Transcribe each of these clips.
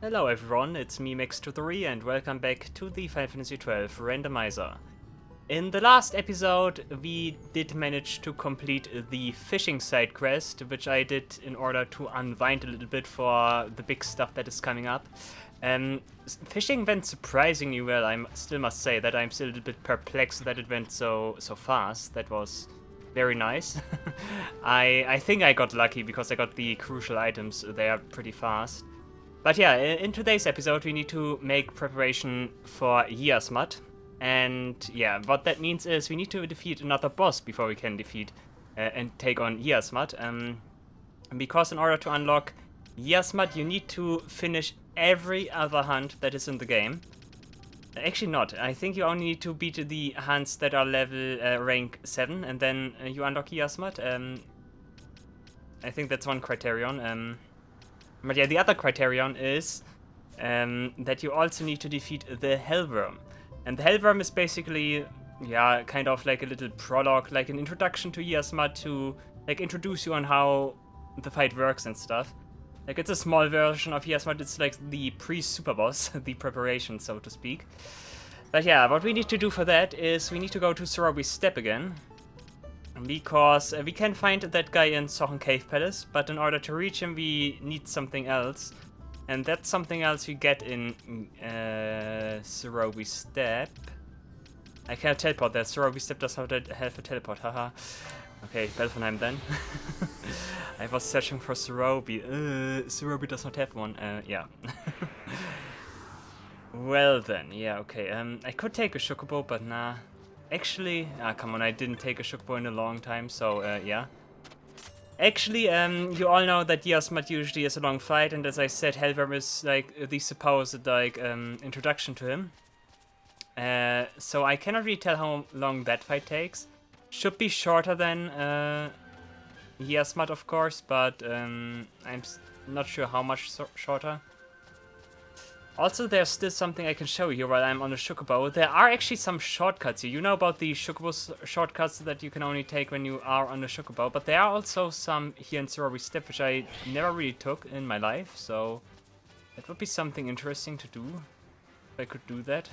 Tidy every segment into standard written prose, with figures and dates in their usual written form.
Hello everyone, it's me Max23 and welcome back to the Final Fantasy XII Randomizer. In the last episode we did manage to complete the fishing side quest, which I did in order to unwind a little bit for the big stuff that is coming up. Fishing went surprisingly well, I still must say that I'm still a little bit perplexed that it went so fast. That was very nice. I think I got lucky because I got the crucial items there pretty fast. But yeah, in today's episode we need to make preparation for Xeavin. And yeah, what that means is we need to defeat another boss before we can defeat and take on Xeavin. Because in order to unlock Xeavin you need to finish every other hunt that is in the game. Actually not, I think you only need to beat the hunts that are level rank 7 and then you unlock Xeavin. I think that's one criterion. But yeah, the other criterion is that you also need to defeat the Wyrm. And the Wyrm is basically, yeah, kind of like a little prologue, like an introduction to Xeavin to like introduce you on how the fight works and stuff. Like it's a small version of Xeavin, it's like the pre-super boss, the preparation, so to speak. But yeah, what we need to do for that is we need to go to Tuerubu's Step again. Because we can find that guy in Sochen Cave Palace, but in order to reach him we need something else. And that something else we get in Tuerubu's Step. I cannot teleport there, Tuerubu's Step does not have a teleport, haha. Okay, Belfenheim then. I was searching for Tuerubu. Tuerubu does not have one, yeah. Well then, yeah, okay. I could take a Chocobo, but nah. Actually, come on, I didn't take a Chocobo in a long time, so yeah. Actually, you all know that Xeavin usually is a long fight, and as I said, Wyrm is like the supposed like introduction to him. So I cannot really tell how long that fight takes. Should be shorter than Xeavin, of course, but I'm not sure how much shorter. Also, there's still something I can show you while I'm on the Chocobo. There are actually some shortcuts here. You know about the Chocobo shortcuts that you can only take when you are on the Chocobo, but there are also some here in Tuerubu's Step, which I never really took in my life, so that would be something interesting to do, if I could do that.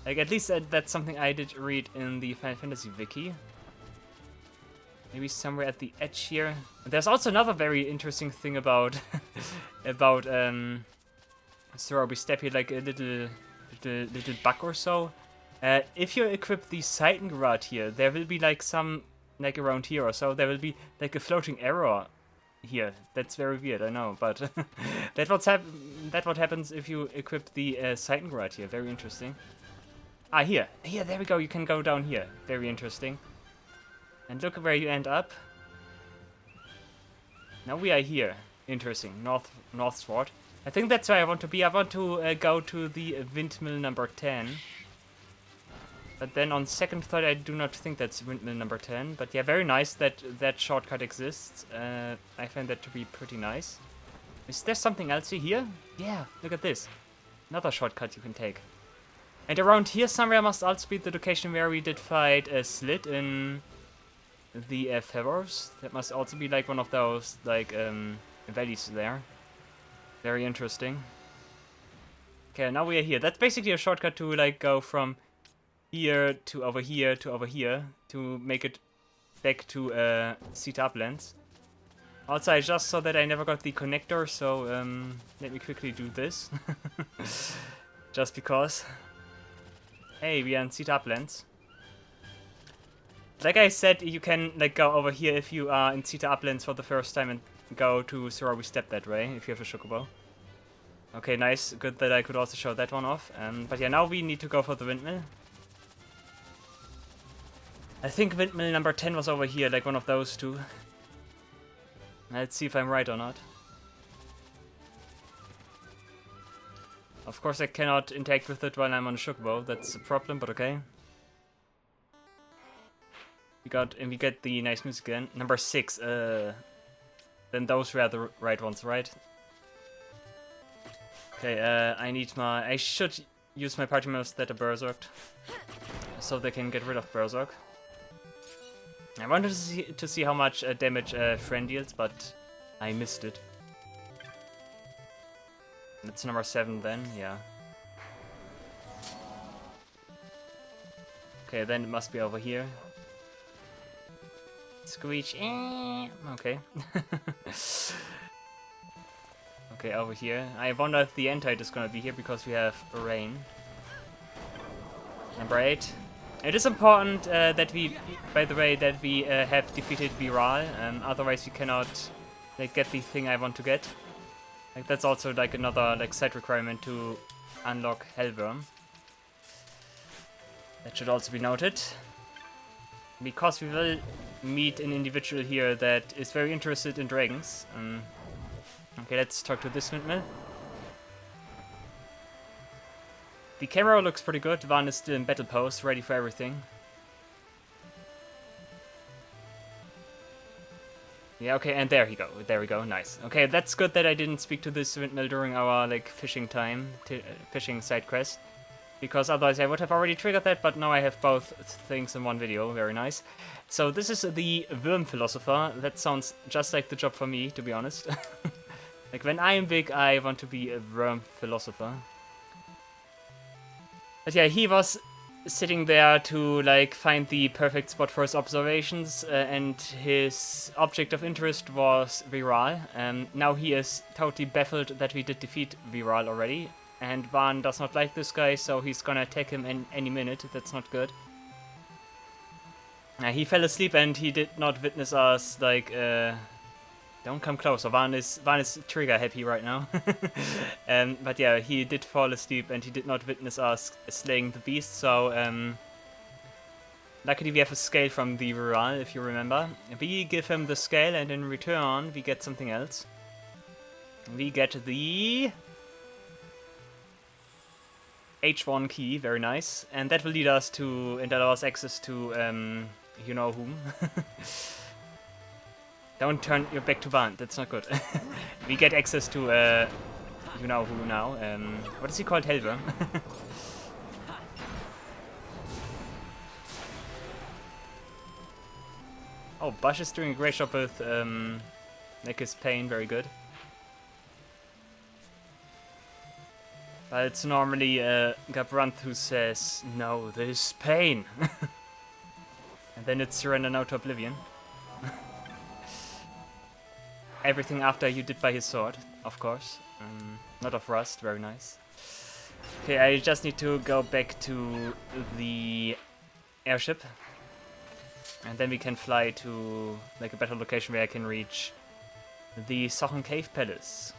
Like, at least that's something I did read in the Final Fantasy wiki. Maybe somewhere at the edge here. There's also another very interesting thing about Tuerubu's Step here, like a little bug or so. If you equip the Seitengrad here, there will be like some, like around here or so, there will be like a floating arrow here. That's very weird, I know, but that's what happens if you equip the Seitengrad here. Very interesting. Ah, here, there we go. You can go down here. Very interesting. And look where you end up. Now we are here. Interesting. Northward. I think that's where I want to be. I want to go to the windmill number 10. But then on second thought, I do not think that's windmill number 10. But yeah, very nice that that shortcut exists. I find that to be pretty nice. Is there something else here? Yeah, look at this. Another shortcut you can take. And around here somewhere must also be the location where we did fight a Slit in the Feathers. That must also be like one of those like valleys there. Very interesting. Okay, now we are here. That's basically a shortcut to like go from here to over here to over here to make it back to Zeta Uplands. Also, I just saw that I never got the connector, so let me quickly do this. Just because. Hey, we are in Zeta Uplands. Like I said, you can like go over here if you are in Zeta Uplands for the first time and go to Tuerubu's Step that way, if you have a Chocobo. Okay, nice. Good that I could also show that one off. But yeah, now we need to go for the windmill. I think windmill number 10 was over here, like one of those two. Let's see if I'm right or not. Of course I cannot interact with it while I'm on a Chocobo, that's a problem, but okay. We get the nice music again. Number 6, then those were the right ones, right? Okay, I should use my party members that are berserked, so they can get rid of berserk. I wanted to see how much damage Friend deals, but I missed it. It's number 7 then, yeah. Okay, then it must be over here. Screech. Okay. Okay, over here. I wonder if the Entite is gonna be here because we have rain. Number 8. It is important that we, by the way, that we have defeated Viral. Otherwise we cannot like get the thing I want to get. Like that's also like another like side requirement to unlock Hepburn. That should also be noted. Because we will meet an individual here that is very interested in dragons. Okay, let's talk to this windmill. The camera looks pretty good. Van is still in battle pose, ready for everything. Yeah, okay, and there you go. There we go. Nice. Okay, that's good that I didn't speak to this windmill during our like fishing time, fishing side quest, because otherwise I would have already triggered that. But now I have both things in one video. Very nice. So this is the Wyrm philosopher. That sounds just like the job for me, to be honest. Like when I am big, I want to be a Wyrm philosopher. But yeah, he was sitting there to like find the perfect spot for his observations, and his object of interest was Viral. Now he is totally baffled that we did defeat Viral already, and Van does not like this guy, so he's gonna attack him in any minute. That's not good. He fell asleep and he did not witness us like don't come closer. Van is trigger happy right now. But yeah, he did fall asleep and he did not witness us slaying the beast. So luckily we have a scale from the Viral, if you remember. We give him the scale and in return we get something else. We get the H1 key, very nice, and that will lead us to and allow us access to you know whom. Don't turn your back to Van, that's not good. We get access to, you know who now. What is he called? Hepburn. Oh, Bush is doing a great job with, like his pain, very good. But it's normally, Gabranth who says, no, this pain. And then it's surrender now to oblivion. Everything after you did by his sword, of course. Not of rust, very nice. Okay, I just need to go back to the airship. And then we can fly to like a better location where I can reach the Sochen Cave Palace.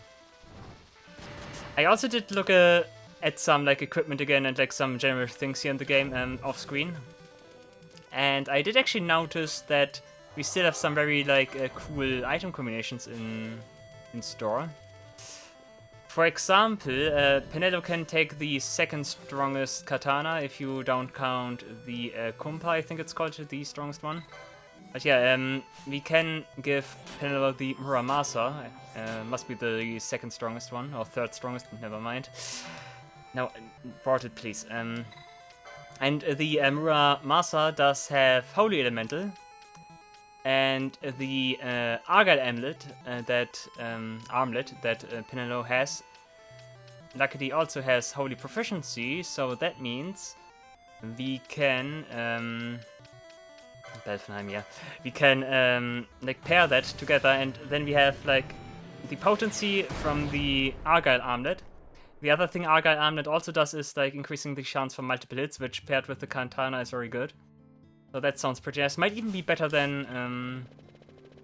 I also did look at some like equipment again and like some general things here in the game off screen. And I did actually notice that we still have some very like cool item combinations in store. For example, Penelo can take the second strongest katana if you don't count the Kumpa, I think it's called, the strongest one. But yeah, we can give Penelo the Muramasa, must be the second strongest one, or third strongest, never mind. No, brought it please. And the Muramasa does have Holy Elemental, and the Argyle Armlet that Penelo has, luckily also has Holy Proficiency, so that means we can Belfenheim, yeah, we can like pair that together, and then we have like the potency from the Argyle Armlet. The other thing Argyle Armlet also does is like increasing the chance for multiple hits, which paired with the Katana is very good. So that sounds pretty nice. Might even be better than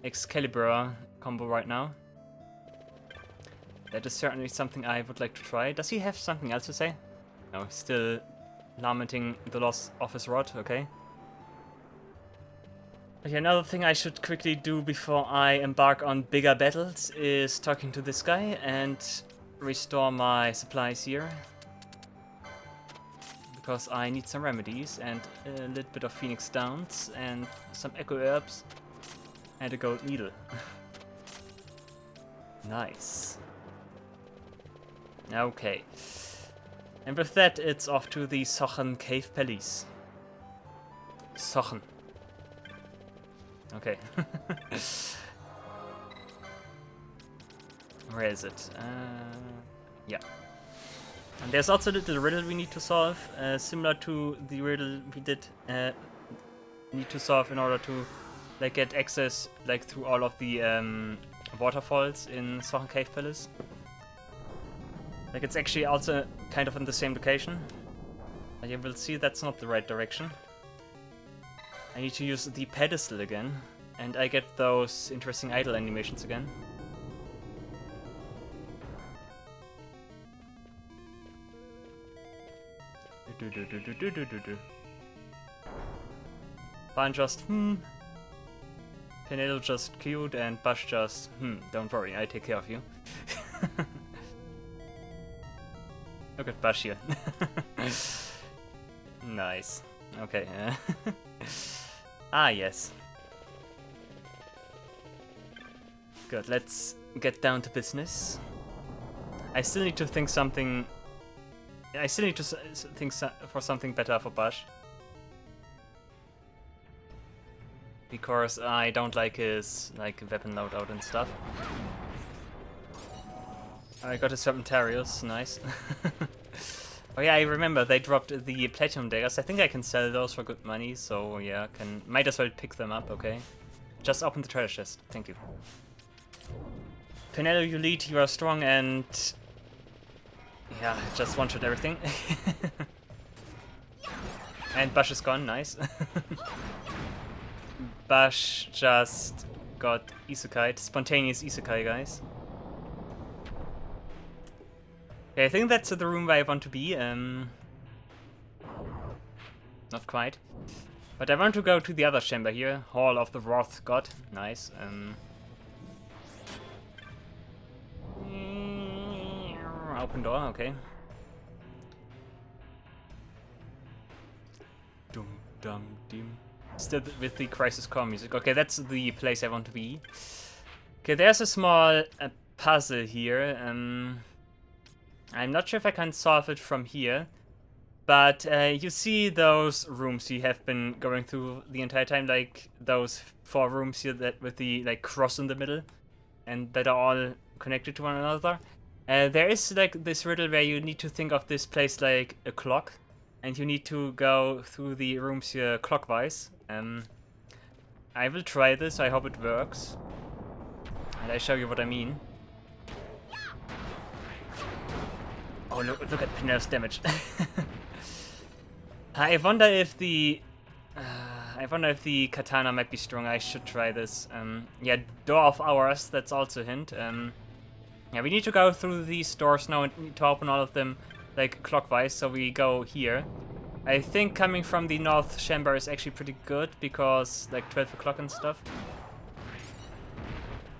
Excalibur combo right now. That is certainly something I would like to try. Does he have something else to say? No, still lamenting the loss of his rod, okay. Okay, another thing I should quickly do before I embark on bigger battles is talking to this guy and restore my supplies here. Because I need some remedies and a little bit of Phoenix Downs and some Echo Herbs and a gold needle. Nice. Okay. And with that, it's off to the Sochen Cave Palace. Sochen. Okay. Where is it? Yeah. And there's also a little riddle we need to solve, similar to the riddle we did need to solve in order to like get access like through all of the waterfalls in Sochen Cave Palace. Like it's actually also kind of in the same location. And you will see that's not the right direction. I need to use the pedestal again, and I get those interesting idle animations again. Ban just, Penelo just cute, and Bash just, don't worry, I take care of you. Look at Bash here. Nice. Okay. Ah, yes. Good, let's get down to business. I still need to think something... I still need to think for something better for Bash. Because I don't like his weapon loadout and stuff. I got his Serpentarius, nice. Oh yeah, I remember they dropped the platinum daggers. I think I can sell those for good money, so yeah, might as well pick them up, okay? Just open the treasure chest, thank you. Penelo, you lead, you are strong, and yeah, just one-shot everything. And Bash is gone, nice. Bash just got isekai'd. Spontaneous isekai, guys. Okay, I think that's the room where I want to be. Not quite. But I want to go to the other chamber here. Hall of the Wrath God. Nice. Open door, okay. Dum dum dim. Still with the Crisis Core music. Okay, that's the place I want to be. Okay, there's a small puzzle here. I'm not sure if I can solve it from here, but you see those rooms you have been going through the entire time, like those 4 rooms here that with the like cross in the middle, and that are all connected to one another. There is like this riddle where you need to think of this place like a clock, and you need to go through the rooms here clockwise. I will try this, I hope it works, and I show you what I mean. Oh, look at Penelo's damage. I wonder if the katana might be strong. I should try this. Yeah, Door of Hours, that's also a hint. Yeah, we need to go through these doors now and need to open all of them like clockwise, so we go here. I think coming from the north chamber is actually pretty good because like 12 o'clock and stuff.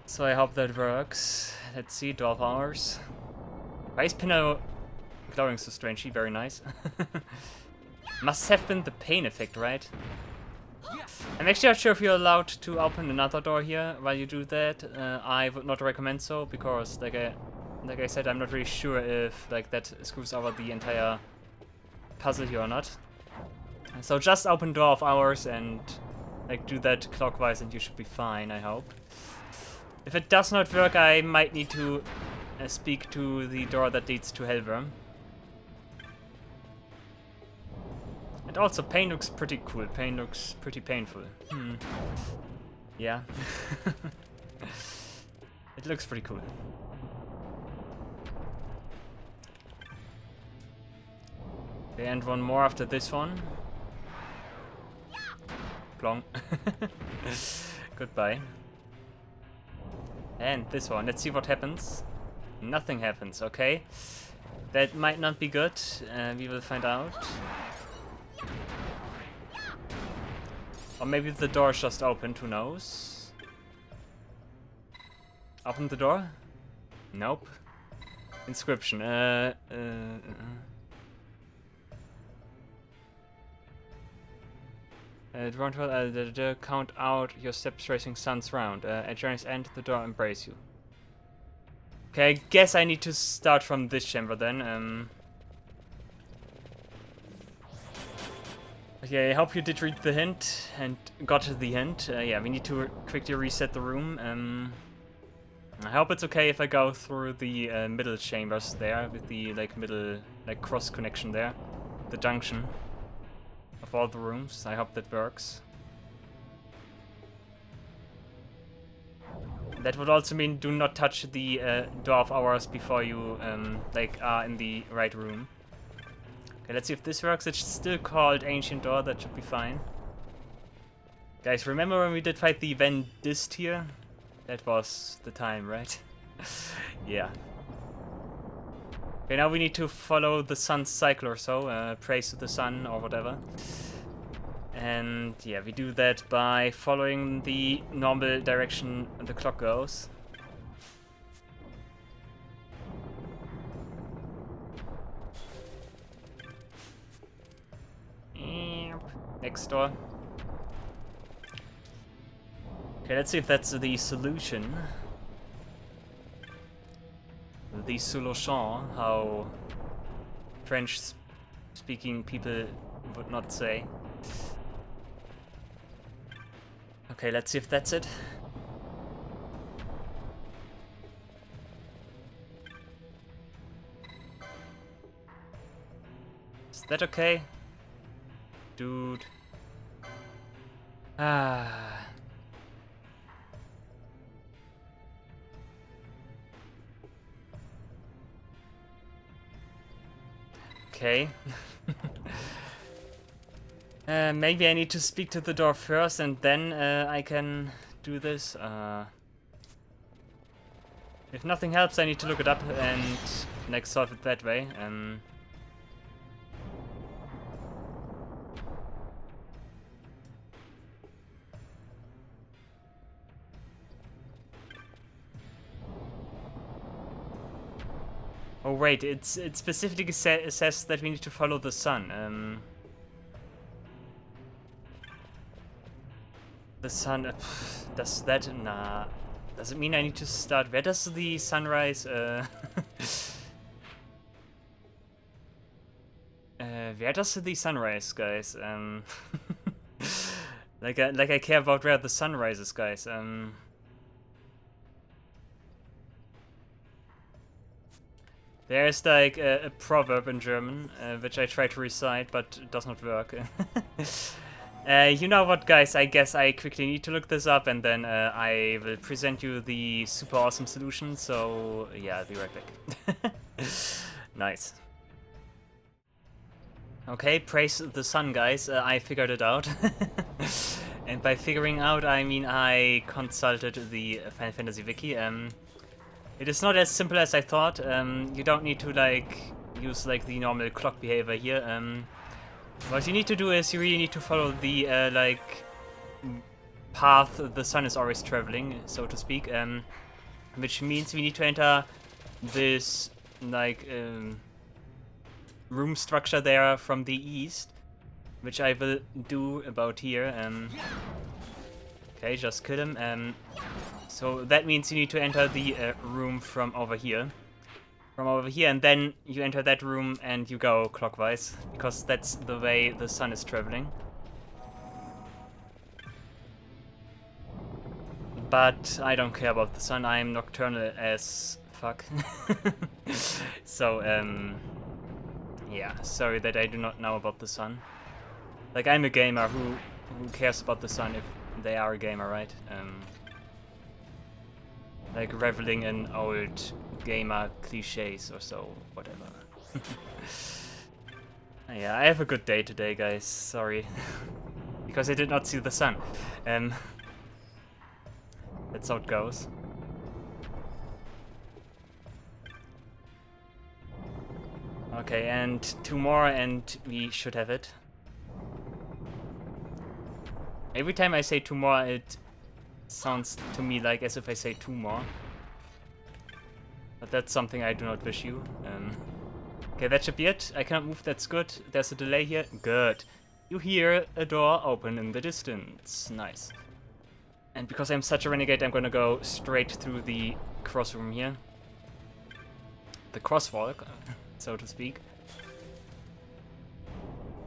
So I hope that works. Let's see, Door of Hours. Why is Pinot glowing so strangely? Very nice. Must have been the pain effect, right? I'm actually not sure if you're allowed to open another door here while you do that. I would not recommend so, because like I said, I'm not really sure if like that screws over the entire puzzle here or not. So just open Door of Hours and like do that clockwise and you should be fine, I hope. If it does not work, I might need to speak to the door that leads to Hellworm. And also, pain looks pretty cool. Pain looks pretty painful. Yeah. It looks pretty cool. Okay, and one more after this one. Plong. Goodbye. And this one. Let's see what happens. Nothing happens, okay. That might not be good. We will find out. Or maybe the door just opened, who knows? Open the door? Nope. Inscription. Count out your steps tracing suns round. At journey's end, the door embrace you. Okay, I guess I need to start from this chamber then. Okay, I hope you did read the hint and got the hint. Yeah, we need to quickly reset the room. I hope it's okay if I go through the middle chambers there, with the middle cross connection there, the junction of all the rooms. I hope that works. That would also mean do not touch the door of ours before you are in the right room. Okay, let's see if this works. It's still called Ancient Door. That should be fine. Guys, remember when we did fight the Vendist here? That was the time, right? Yeah. Okay, now we need to follow the sun's cycle or so. Praise to the sun or whatever. And yeah, we do that by following the normal direction the clock goes. Next door. Okay, let's see if that's the solution. The solution, how French-speaking people would not say. Okay, let's see if that's it. Is that okay? Dude. Ah. Okay. Maybe I need to speak to the door first and then I can do this. If nothing helps, I need to look it up and solve it that way. Oh wait, it specifically says that we need to follow the sun. The sun, does that, nah. Does it mean I need to start, where does the sunrise, where does the sunrise, guys? Like I care about where the sun rises, guys. There's like a proverb in German, which I try to recite, but it does not work. You know what, guys, I guess I quickly need to look this up, and then I will present you the super awesome solution, so yeah, I'll be right back. Nice. Okay, praise the sun, guys, I figured it out. And by figuring out, I mean I consulted the Final Fantasy wiki. It is not as simple as I thought. You don't need to use the normal clock behavior here. What you need to do is you really need to follow the path the sun is always traveling, so to speak. Which means we need to enter this room structure there from the east, which I will do about here. Okay, just kill him. So that means you need to enter the room from over here. And then you enter that room and you go clockwise, because that's the way the sun is traveling. But I don't care about the sun, I'm nocturnal as fuck. So, yeah, sorry that I do not know about the sun. Like, I'm a gamer, who cares about the sun if they are a gamer, right? Like reveling in old gamer cliches or so, whatever. Yeah, I have a good day today, guys, sorry. Because I did not see the sun. That's how it goes. Okay, and 2 more and we should have it. Every time I say 2 more, it sounds to me like as if I say 2 more. But that's something I do not wish you. Okay, that should be it. I cannot move, that's good. There's a delay here. Good. You hear a door open in the distance. Nice. And because I'm such a renegade, I'm gonna go straight through the cross room here. The crosswalk, so to speak.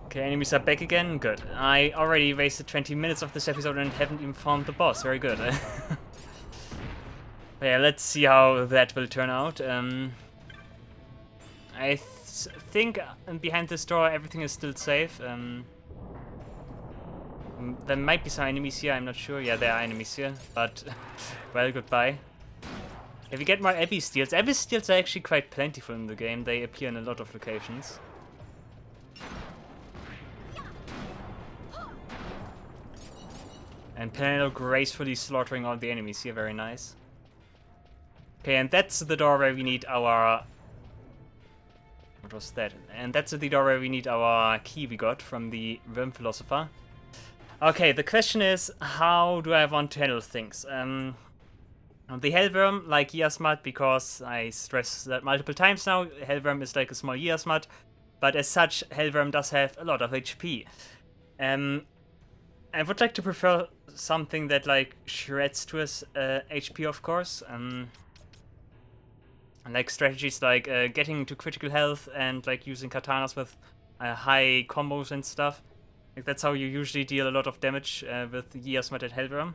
Okay, enemies are back again. Good. I already wasted 20 minutes of this episode and haven't even found the boss. Very good. Yeah, let's see how that will turn out. I think behind this door everything is still safe. There might be some enemies here, I'm not sure. Yeah, there are enemies here, but well, goodbye. If we get more Abbey Steels. Abbey Steels are actually quite plentiful in the game. They appear in a lot of locations. And Fainaru gracefully slaughtering all the enemies here, very nice. Okay, and that's the door where we need our... What was that? And that's the door where we need our key we got from the Wyrm philosopher. Okay, the question is, how do I want to handle things? The Hellworm, like Yasmat, because I stress that multiple times now, Hellworm is like a small Yasmat, but as such, Hellworm does have a lot of HP. I would like to prefer something that like shreds to his HP, of course. Like strategies like getting to critical health and like using katanas with high combos and stuff. Like that's how you usually deal a lot of damage with Yasmat and Hellworm.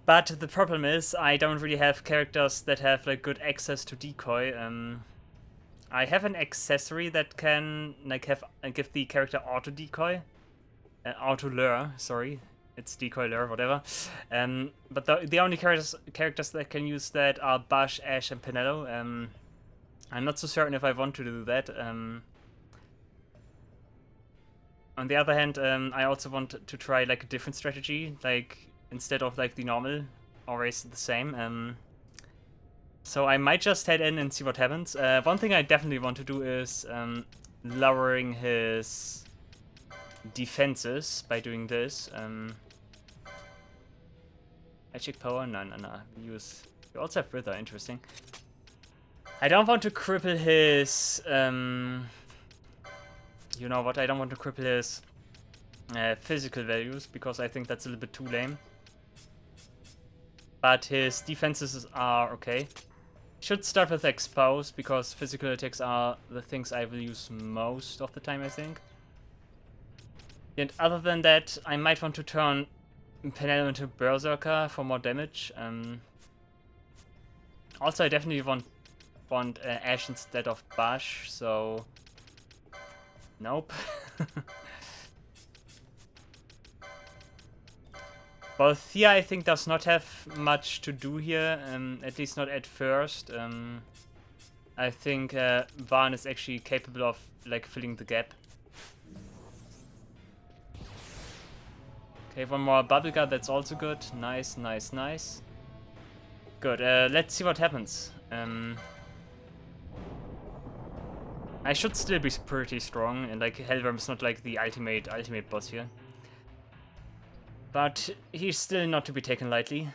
But the problem is I don't really have characters that have like good access to decoy. I have an accessory that can like give the character auto decoy. Auto lure, sorry. It's decoy lure, whatever. But the only characters that can use that are Bash, Ash, and Pinello. I'm not so certain if I want to do that. On the other hand, I also want to try like a different strategy, like instead of like the normal, always the same. So I might just head in and see what happens. One thing I definitely want to do is lowering his defenses by doing this. Magic power? No. We also have Wither, interesting. I don't want to cripple his... you know what, I don't want to cripple his physical values, because I think that's a little bit too lame. But his defenses are okay. Should start with Expose, because physical attacks are the things I will use most of the time, I think. And other than that, I might want to turn Fainaru into Berserker for more damage. Also, I definitely want Ash instead of Bash, so... Nope. Well, Thea, I think, does not have much to do here, at least not at first. I think Vaughn is actually capable of like filling the gap. Okay, one more bubble guard, that's also good. Nice. Good, let's see what happens. I should still be pretty strong, and like Hellworm is not like the ultimate boss here. But he's still not to be taken lightly.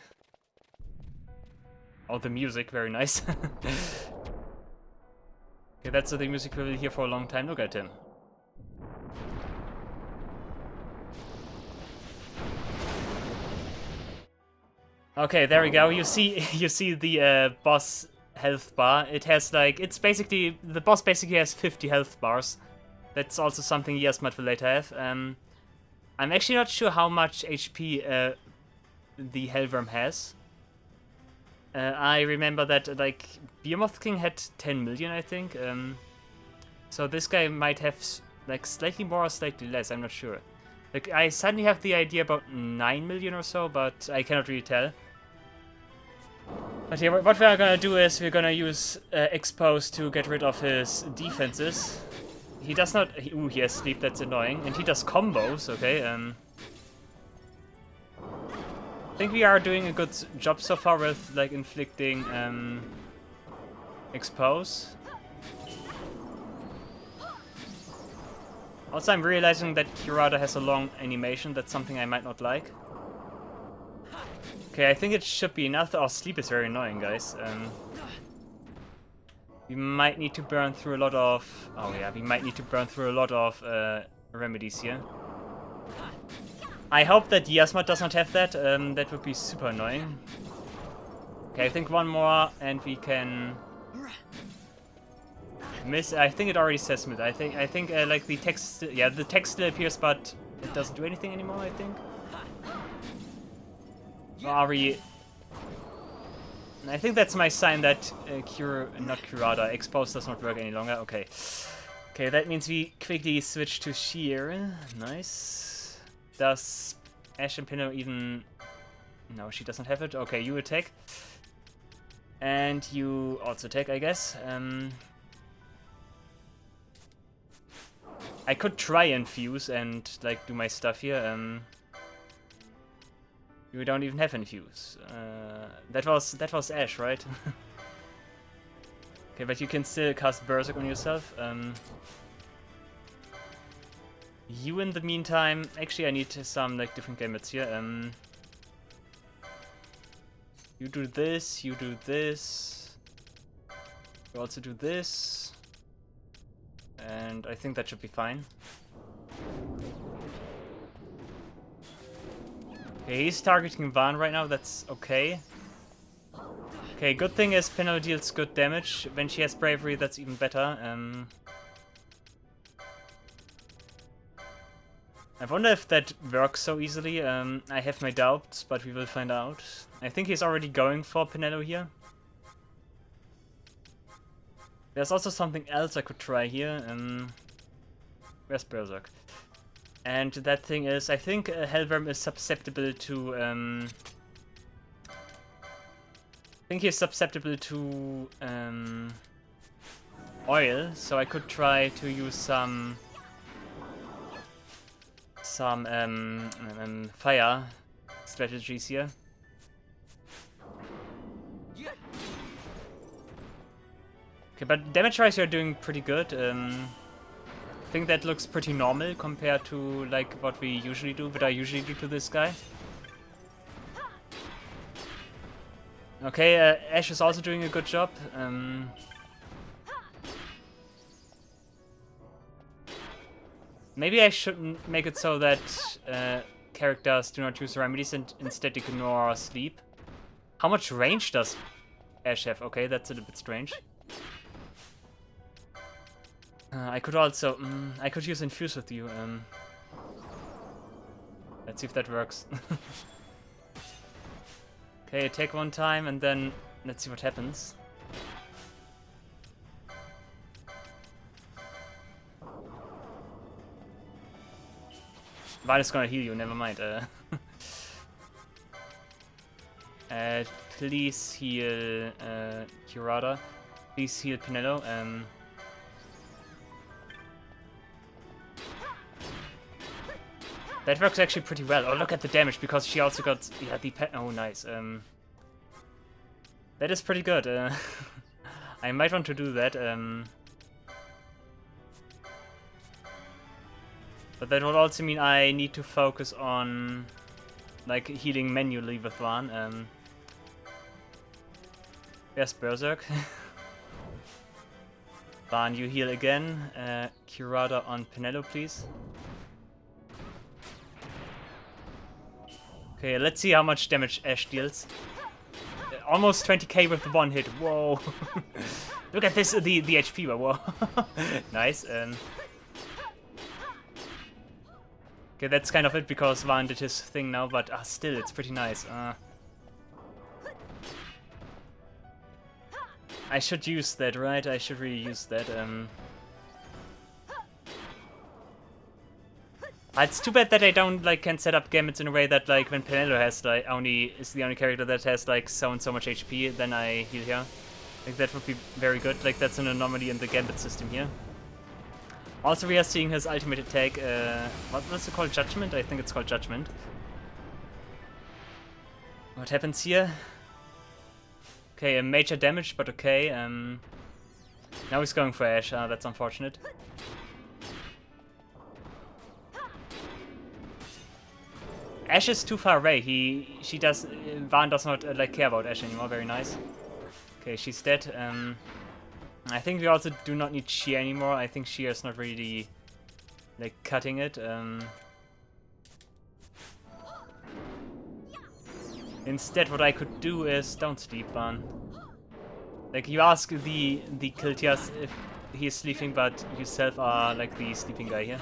Oh, the music, very nice. Okay, that's the music we will hear for a long time. Look at him. Okay, there we go. You see the boss health bar. It has like, it's basically, the boss basically has 50 health bars. That's also something Yasmat will later have. I'm actually not sure how much HP the Hellworm has. I remember that like Behemoth King had 10 million, I think. So this guy might have like slightly more or slightly less, I'm not sure. Like I suddenly have the idea about 9 million or so, but I cannot really tell. But yeah, what we are gonna do is we're gonna use Expose to get rid of his defenses. He does not... Ooh, he has sleep, that's annoying. And he does combos, okay. I think we are doing a good job so far with like inflicting Expose. Also, I'm realizing that Kirada has a long animation. That's something I might not like. Okay, I think it should be enough. Oh, sleep is very annoying, guys. We might need to burn through a lot of... Oh yeah, we might need to burn through a lot of remedies here. I hope that Yasmat does not have that. That would be super annoying. Okay, I think one more and we can... Miss. I think it already says mid. I think like the text... Yeah, the text still appears, but it doesn't do anything anymore, I think. Or are we... I think that's my sign that not Curada, Expose does not work any longer. Okay. Okay, that means we quickly switch to Sheer. Nice. Does Ash and Pinot even... No, she doesn't have it. Okay, you attack. And you also attack, I guess. I could try and fuse and like do my stuff here. You don't even have infuse. That was Ash, right? Okay, but you can still cast Berserk on yourself. You in the meantime, actually I need some like different gamuts here. You do this, you do this. You also do this. And I think that should be fine. Okay, he's targeting Van right now, that's okay. Okay, good thing is Pinot deals good damage. When she has Bravery, that's even better. I wonder if that works so easily. I have my doubts, but we will find out. I think he's already going for Pinello here. There's also something else I could try here. Where's Berserk? And that thing is, I think Hellworm is susceptible to... I think he's susceptible to oil, so I could try to use some fire strategies here. Okay, but damage-wise you're doing pretty good. I think that looks pretty normal compared to like what we usually do, what I usually do to this guy. Okay, Ash is also doing a good job. Maybe I shouldn't make it so that characters do not use remedies and instead ignore sleep. How much range does Ash have? Okay, that's a little bit strange. I could also... I could use Infuse with you. Let's see if that works. Okay, attack one time and then let's see what happens. Vine is gonna heal you, never mind. Please heal Curada. Please heal Pinello. That works actually pretty well. Oh, look at the damage, because she also got... Yeah, the pet... Oh, nice. That is pretty good. I might want to do that. But that would also mean I need to focus on, like, healing manually with Van. Where's Berserk? Van, you heal again. Curada on Pinello, please. Okay, let's see how much damage Ash deals. Almost 20k with the one hit. Whoa! Look at this, the HP. Whoa! Nice. Okay, that's kind of it because Van did his thing now, but still, it's pretty nice. I should use that, right? I should really use that. It's too bad that I don't can set up gamuts in a way that when Pinello has is the only character that has so and so much HP, then I heal here. I think that would be very good. That's an anomaly in the gambit system here. Also, we are seeing his ultimate attack. What's it called? Judgment? I think it's called Judgment. What happens here? Okay, a major damage, but okay. Now he's going for Ash. That's unfortunate. Ash is too far away. Van does not care about Ash anymore. Very nice. Okay, she's dead. I think we also do not need Sheer anymore. I think Sheer is not really cutting it. Instead, what I could do is don't sleep, Van. You ask the Kiltias if he is sleeping, but yourself are the sleeping guy here.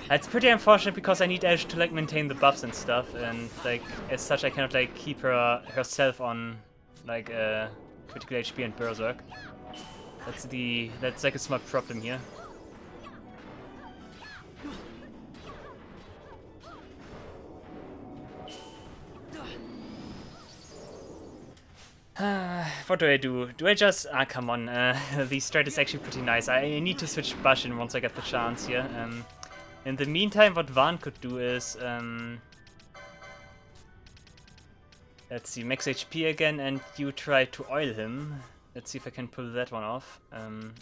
It's pretty unfortunate because I need Ash to like maintain the buffs and stuff, and like as such I cannot like keep herself on like critical HP and Berserk. That's like a small problem here. What do I do? Do I just... Ah, come on. The strat is actually pretty nice. I need to switch Bashin once I get the chance here. In the meantime, what Van could do is... let's see, max HP again, and you try to oil him. Let's see if I can pull that one off.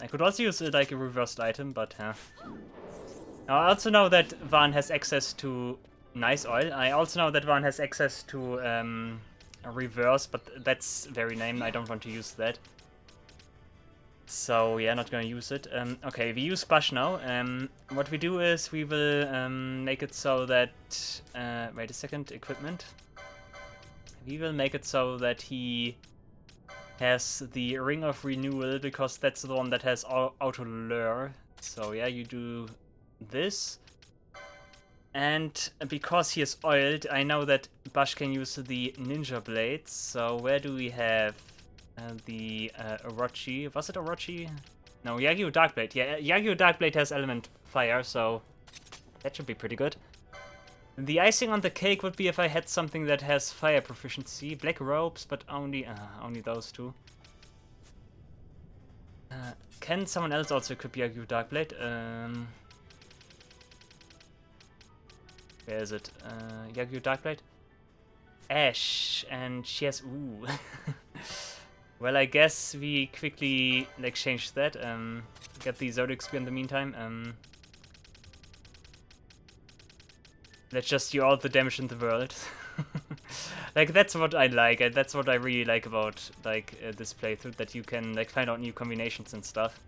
I could also use like a reversed item, but... Now, I also know that Van has access to nice oil. I also know that Van has access to... a reverse, but that's very lame. I don't want to use that. So yeah, not gonna use it. Okay, we use Bash now. What we do is we will make it so that... wait a second, equipment. We will make it so that he has the Ring of Renewal, because that's the one that has auto lure. So yeah, you do this. And because he is oiled, I know that Bash can use the Ninja Blades. So where do we have the Orochi? Was it Orochi? No, Yagyu Darkblade. Yeah, Yagyu Darkblade has element fire, so that should be pretty good. The icing on the cake would be if I had something that has fire proficiency. Black robes, but only those two. Can someone else also equip Yagyu Darkblade? Where is it? Yagyu Darkblade? Ash, and she has... Ooh. Well, I guess we quickly, like, change that. Get the Zodiac Spear in the meantime. Let's just do all the damage in the world. Like, that's what I like. That's what I really like about, like, this playthrough. That you can, like, find out new combinations and stuff.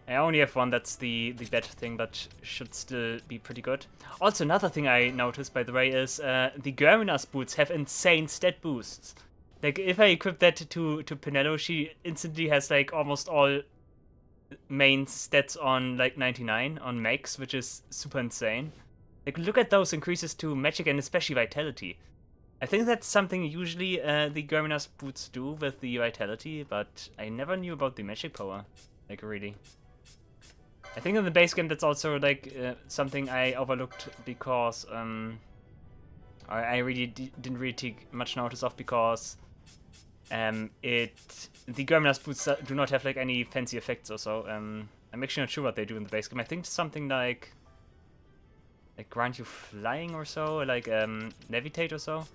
I only have one, that's the bad thing, but should still be pretty good. Also, another thing I noticed, by the way, is the Germina's boots have insane stat boosts. Like, if I equip that to Pinello, she instantly has, like, almost all main stats on, like, 99 on max, which is super insane. Like, look at those increases to magic and especially vitality. I think that's something usually the Germina's boots do with the vitality, but I never knew about the magic power. Like, really. I think in the base game that's also like something I overlooked because I really didn't really take much notice of, because the Germina's boots do not have like any fancy effects or so. I'm actually not sure what they do in the base game. I think something like grant you flying or so, like levitate or so.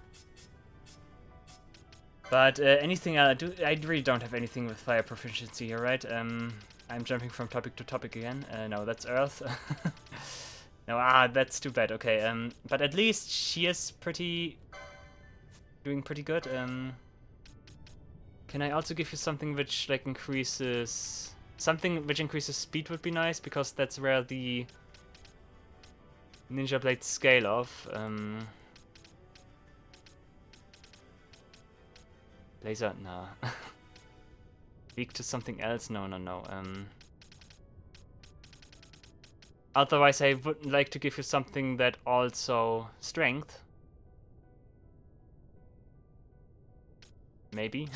But anything I really don't have anything with fire proficiency here, right? I'm jumping from topic to topic again. No, that's Earth. No, that's too bad. Okay, but at least she is doing pretty good. Can I also give you something which like increases speed would be nice, because that's where the Ninja Blades scale off. Laser, nah. Weak to something else? No. Otherwise, I would like to give you something that also... Strength? Maybe?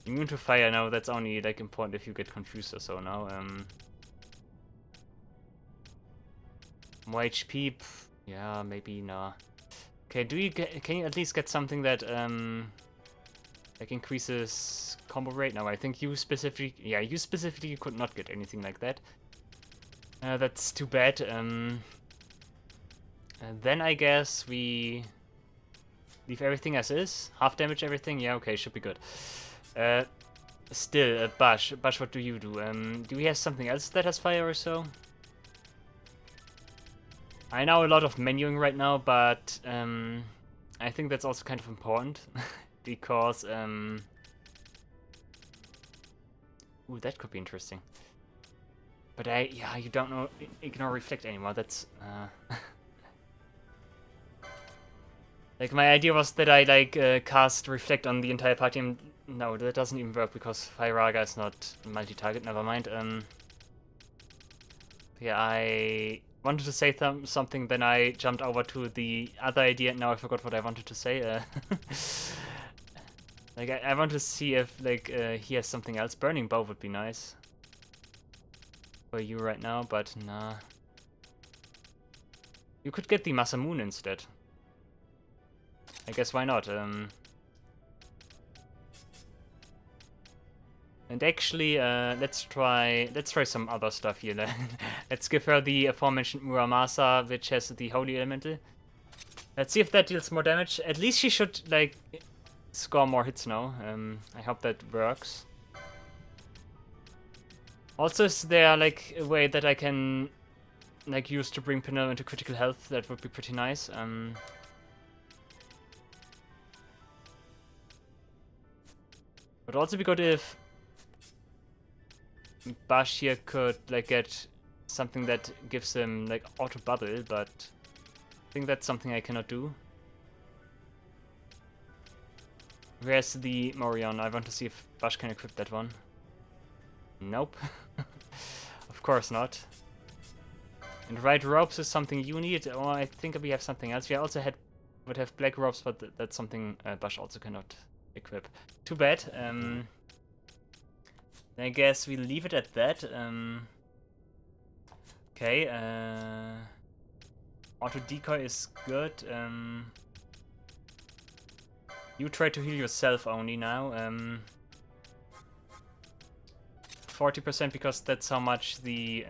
Immune to fire, no, that's only like important if you get confused or so now. More HP? Yeah, maybe, nah. Okay, can you at least get something that like increases combo rate? No, I think you specifically could not get anything like that. That's too bad. And then I guess we leave everything as is. Half damage everything. Yeah, okay, should be good. Still, Bash, what do you do? Do we have something else that has fire or so? I know a lot of menuing right now, but I think that's also kind of important. Because, ooh, that could be interesting. But you don't know, ignore Reflect anymore, that's, like, my idea was that I, like, cast Reflect on the entire party, and no, that doesn't even work, because Firaga is not multi-target, never mind. Yeah, I wanted to say something, then I jumped over to the other idea, and now I forgot what I wanted to say. Like, I want to see if, like, he has something else. Burning Bow would be nice for you right now, but nah. You could get the Masamune instead. I guess why not? And actually, let's try some other stuff here. Let's give her the aforementioned Muramasa, which has the Holy Elemental. Let's see if that deals more damage. At least she should, like, score more hits now. I hope that works. Also, is there, like, a way that I can, like, use to bring Pinel into critical health? That would be pretty nice. Would also be good if Bash here could, like, get something that gives him, like, auto bubble, but I think that's something I cannot do. Where's the Morion? I want to see if Bash can equip that one. Nope. Of course not. And right ropes is something you need. Oh, I think we have something else. We also would have black ropes, but that's something Bash also cannot equip. Too bad. I guess we leave it at that. Okay. Auto decoy is good. You try to heal yourself only now. 40% because that's how much the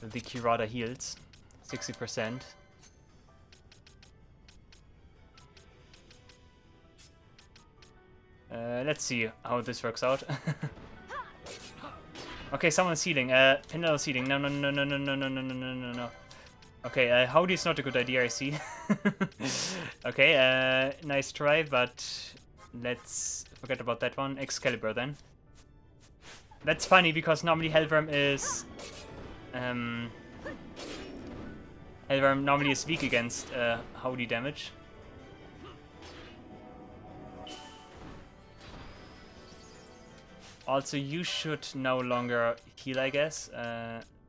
Kirada heals. 60%. Let's see how this works out. Okay, someone's healing. Pinel's healing. No. Okay, Howdy is not a good idea, I see. Okay, nice try, but let's forget about that one. Excalibur then. That's funny because normally Hellworm is weak against Howdy damage. Also, you should no longer heal, I guess.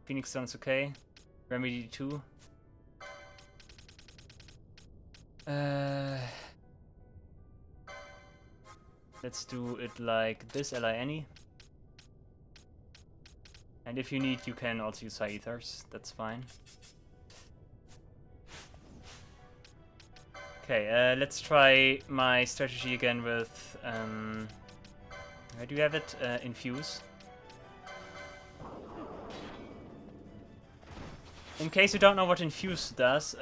Phoenix Stone's okay. Remedy 2. Let's do it like this, L-I-N-E. And if you need, you can also use High Ethers. That's fine. Okay, let's try my strategy again with... where do you have it? Infuse. In case you don't know what Infuse does,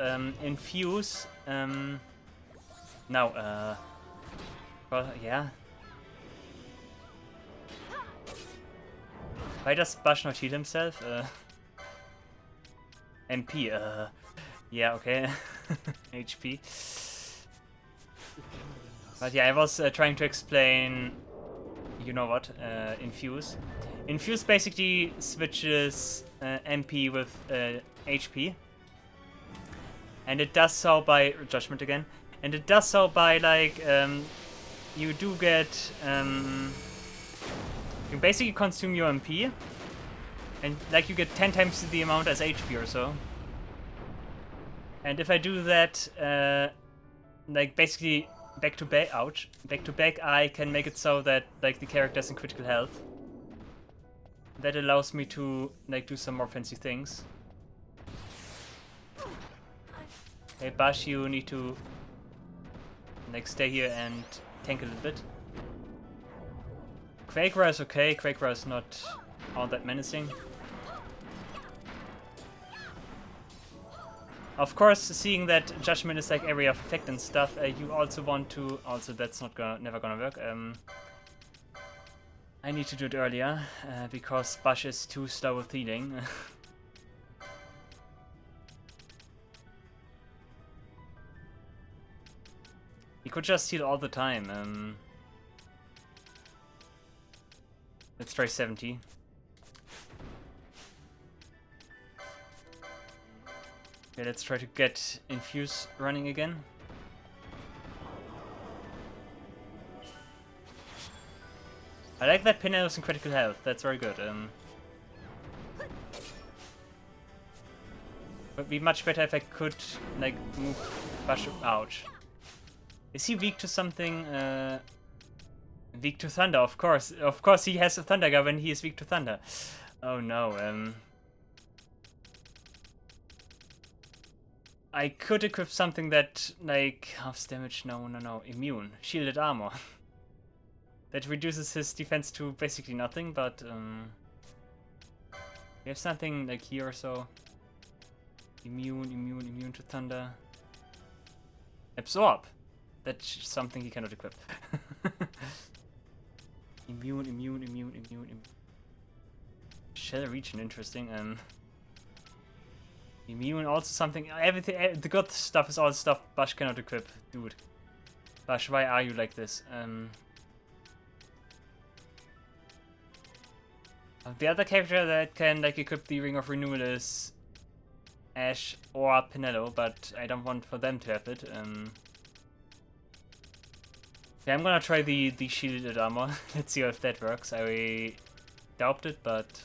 Infuse... well, yeah. Why does Bash not heal himself? MP, yeah, okay. HP. But yeah, I was trying to explain... You know what? Infuse. Infuse basically switches MP with HP. And it does so by... Judgment again. And it does so by, like, you do get... you basically consume your MP. And, like, you get 10 times the amount as HP or so. And if I do that, like, basically... back to back, I can make it so that, like, the character's in critical health. That allows me to, like, do some more fancy things. Hey, Bash, you need to, like, stay here and tank a little bit. Quakera is okay. Quakera is not all that menacing. Of course, seeing that Judgment is like area of effect and stuff, you also want to... Also, that's never gonna work. I need to do it earlier, because Bash is too slow with healing. He could just heal all the time. Let's try 70. Okay, let's try to get Infuse running again. I like that Fainaru's in critical health. That's very good. Would be much better if I could like move Bash. Ouch. Is he weak to something? Weak to thunder, of course. Of course, he has a thunder guy when he is weak to thunder. Oh no. I could equip something that like halves damage. No. Immune, shielded armor. That reduces his defense to basically nothing, but we have something like here or so. Immune to thunder. Absorb. That's something he cannot equip. Immune. Shell region, interesting. Immune, also something. Everything. The good stuff is all stuff Bash cannot equip, dude. Bash, why are you like this? The other character that can like equip the Ring of Renewal is Ash or Pinello, but I don't want for them to have it. Yeah, I'm gonna try the shielded armor. Let's see if that works. I doubt it, but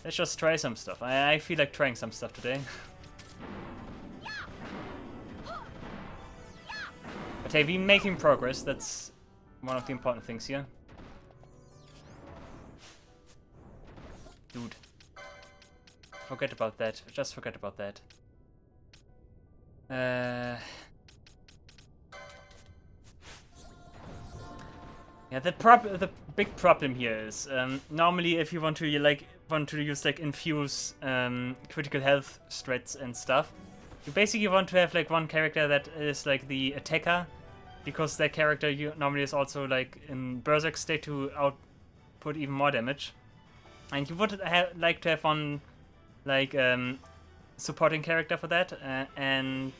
let's just try some stuff. I feel like trying some stuff today. But hey, we're making progress. That's one of the important things here. Dude. Forget about that. Just forget about that. Yeah, the big problem here is normally if you want to use like infuse critical health strats and stuff, you basically want to have like one character that is like the attacker, because that character normally is also like in berserk state to output even more damage. And you would like to have one, like, supporting character for that, and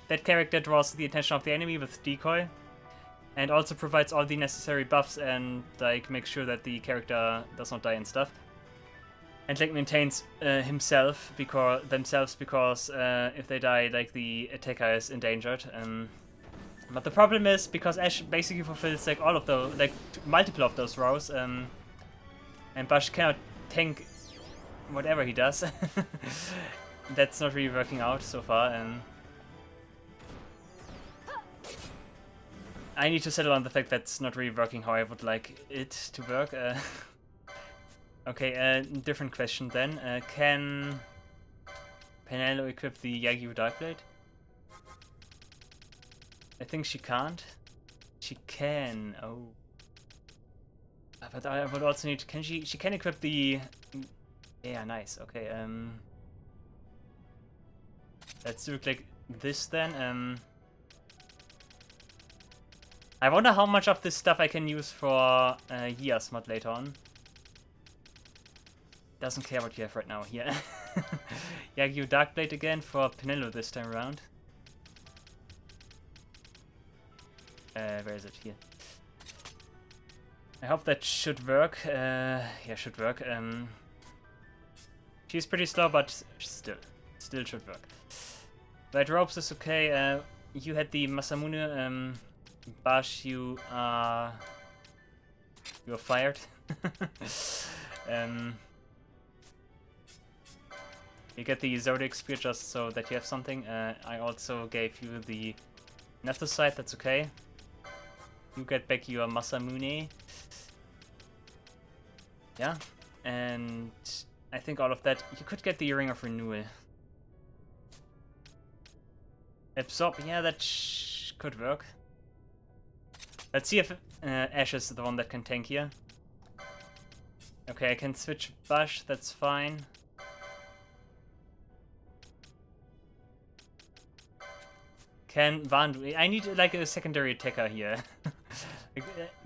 that character draws the attention of the enemy with decoy, and also provides all the necessary buffs and, like, makes sure that the character does not die and stuff. And, like, maintains themselves, because if they die, like, the attacker is endangered. But the problem is, because Ash basically fulfills, like, all of those, like, multiple of those roles, and Bash cannot tank whatever he does. That's not really working out so far, and I need to settle on the fact that's not really working how I would like it to work. Okay, different question then. Can Pinello equip the Yagyu Darkblade? I think she can't. She can. Oh. But I would also need. Can she? She can equip the. Yeah, nice. Okay. Let's do it like this then. I wonder how much of this stuff I can use for Yia's mod later on. Doesn't care what you have right now. Yeah. Yagyu Darkblade again for Pinello this time around. Where is it? Here. I hope that should work. Yeah, should work. She's pretty slow, but still should work. Right, ropes is okay. You had the Masamune. Bash, you are fired. You get the Zodiac Spear just so that you have something. I also gave you the Nephthosite, that's okay. You get back your Masamune. Yeah, and I think all of that. You could get the Ring of Renewal. Absorb, yeah, that could work. Let's see if Ash is the one that can tank here. Okay, I can switch Bash, that's fine. Can Vandu... I need like a secondary attacker here.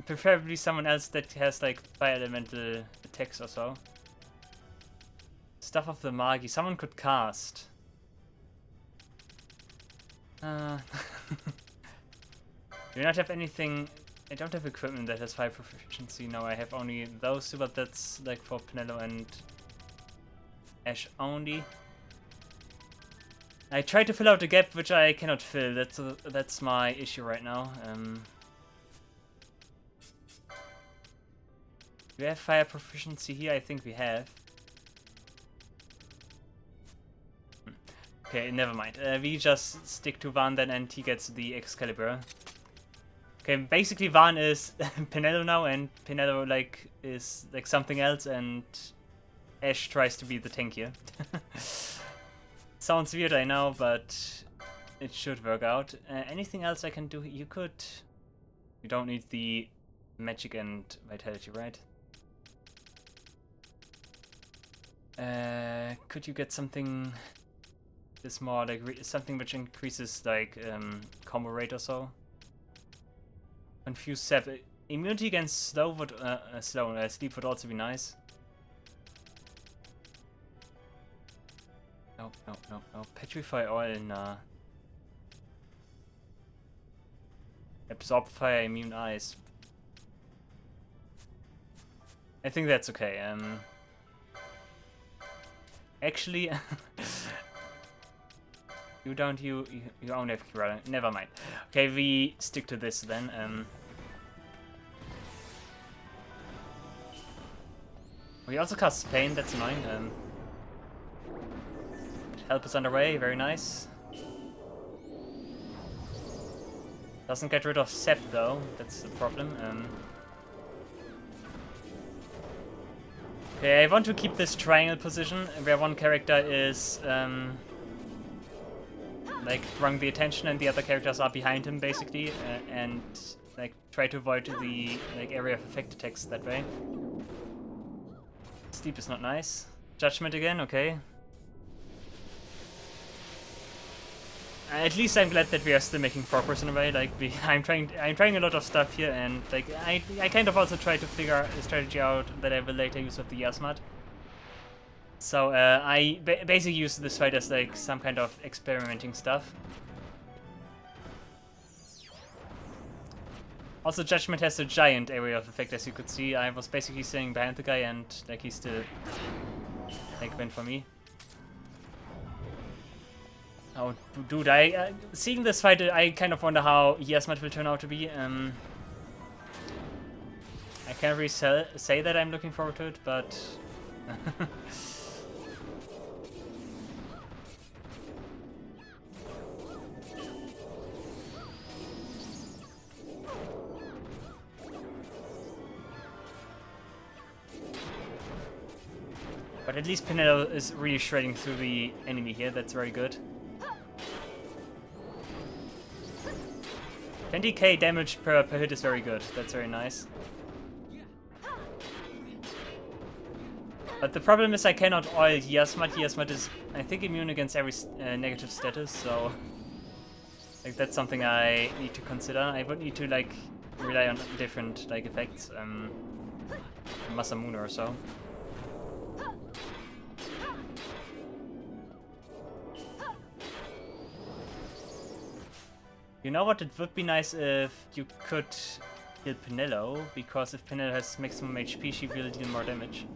Preferably someone else that has like fire elemental attacks or so. Stuff of the Magi. Someone could cast. Do you not have anything? I don't have equipment that has 5 proficiency. No, I have only those two, but that's like for Pinello and Ash only. I tried to fill out the gap, which I cannot fill. That's my issue right now. Do we have fire proficiency here? I think we have. Okay, never mind. We just stick to Van then, and he gets the Excalibur. Okay, basically Van is Pinello now, and Pinello like is like something else, and Ash tries to be the tank here. Sounds weird, I know, but it should work out. Anything else I can do? You could. You don't need the magic and vitality, right? Could you get something? This more like something which increases like combo rate or so. Confuse Sep. Immunity against slow would sleep would also be nice. No. Petrify oil, nah. Absorb fire, immune ice. I think that's okay. Actually. You only have Kirara. Never mind. Okay, we stick to this then. We also cast Pain, that's annoying. Help is underway, very nice. Doesn't get rid of Sep though, that's the problem. Okay, I want to keep this triangle position where one character is like drawing the attention and the other characters are behind him basically, and like try to avoid the like area of effect attacks that way. Sleep is not nice. Judgment again, okay. At least I'm glad that we are still making progress in a way. Like I'm trying a lot of stuff here, and like I kind of also try to figure a strategy out that I will later use with the Yasmat. So I basically use this fight as like some kind of experimenting stuff. Also, Judgment has a giant area of effect, as you could see. I was basically staying behind the guy, and like he still like went for me. Oh, dude! Seeing this fight, I kind of wonder how Yasmat will turn out to be. I can't really say that I'm looking forward to it, but. But at least Pinello is really shredding through the enemy here, that's very good. 20k damage per hit is very good, that's very nice. But the problem is I cannot oil Yasmat. Yasmat is, I think, immune against every negative status, so like that's something I need to consider. I would need to like rely on different like effects, Masamune or so. You know what? It would be nice if you could kill Pinello, because if Pinello has maximum HP, she will deal more damage.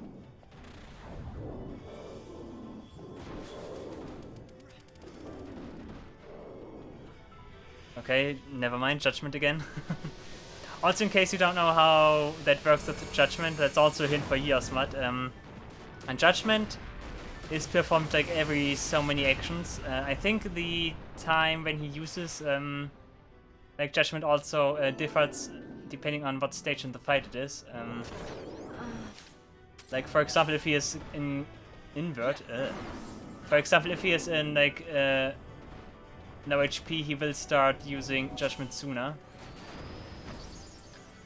Okay, never mind, Judgment again. Also, in case you don't know how that works with Judgment, that's also a hint for Yasmat. And Judgment is performed like every so many actions. I think the time when he uses like Judgment also differs depending on what stage in the fight it is. Like for example, if he is in invert, for example, if he is in like no HP, he will start using Judgment sooner.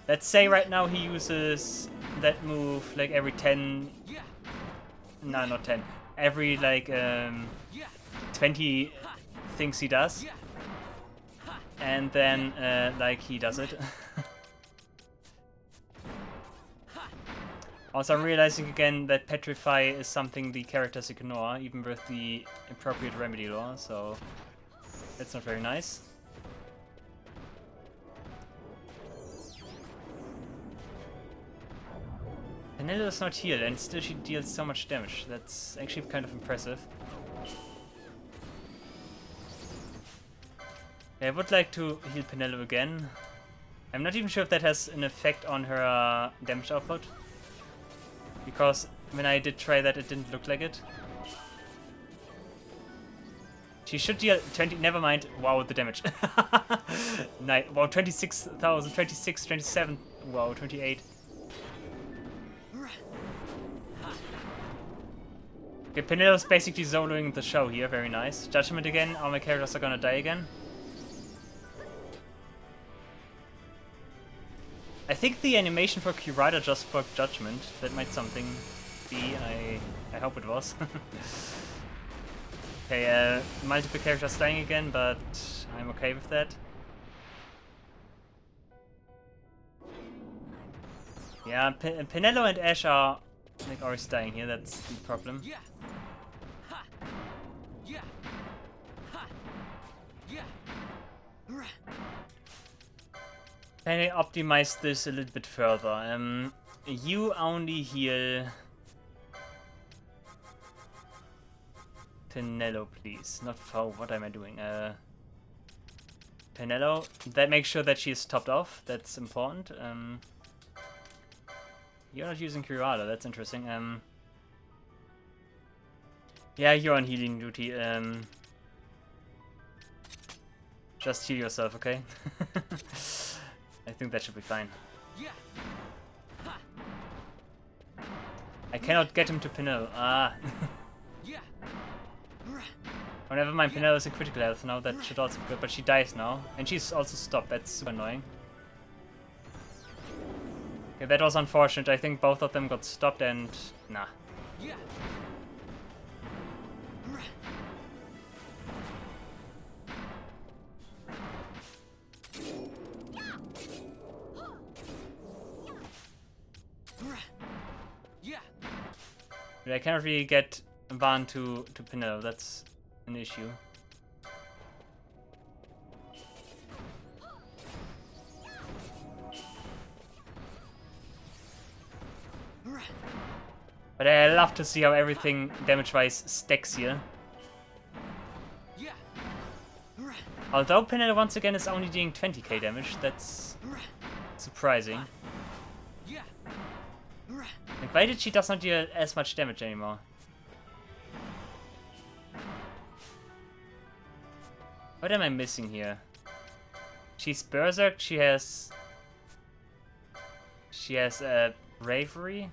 Let's say right now he uses that move like every 10. No, not 10. Every like 20 things he does, and then like he does it. Also, I'm realizing again that Petrify is something the characters ignore, even with the appropriate remedy law, so that's not very nice. Pinello is not healed, and still she deals so much damage. That's actually kind of impressive. I would like to heal Pinello again. I'm not even sure if that has an effect on her damage output. Because when I did try that, it didn't look like it. She should deal 20, never mind. Wow, the damage. Nice. Wow, 26,000, 26, 27. Wow, 28. Okay, Penelo's basically soloing the show here, very nice. Judgment again, all my characters are gonna die again. I think the animation for Kurata just broke Judgment. That might something be, I hope it was. Okay, multiple characters dying again, but I'm okay with that. Yeah, Penelo and Ash are like always dying here, that's the problem. Can I optimize this a little bit further? You only heal Penelo, please. Not Foe, what am I doing? Penelo, that makes sure that she is topped off, that's important. You're not using Kurata, that's interesting. Yeah, you're on healing duty. Just heal yourself, okay? I think that should be fine. I cannot get him to Penelo. Ah. Oh, never mind, Penelo is in critical health now, that should also be good, but she dies now. And she's also stopped, that's super annoying. Okay, that was unfortunate. I think both of them got stopped and... nah. But I cannot really get Van to Penelo, that's an issue. But I love to see how everything damage-wise stacks here. Although Penelo once again is only doing 20k damage, that's surprising. Like, why did she does not deal as much damage anymore? What am I missing here? She's Berserk, she has Bravery.